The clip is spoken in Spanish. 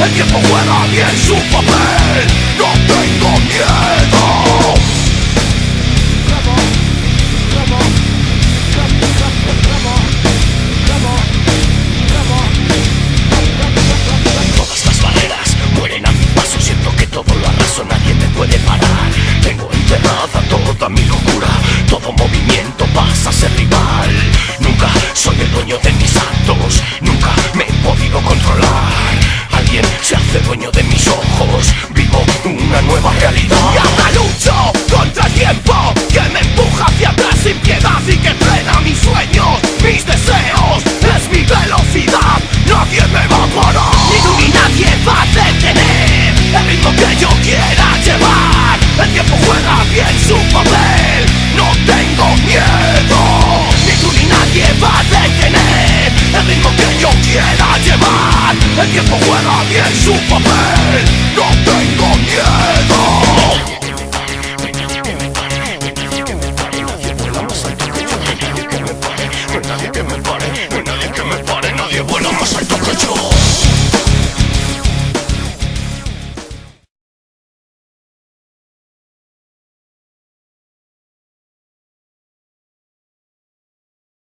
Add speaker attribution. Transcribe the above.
Speaker 1: El tiempo juega bien su papel. No tengo miedo. Todas las barreras mueren a mi paso. Siento que todo lo arraso, nadie me puede parar. Tengo enterrada toda mi locura. Todo movimiento pasa a ser rival. Nunca soy el dueño de mis actos.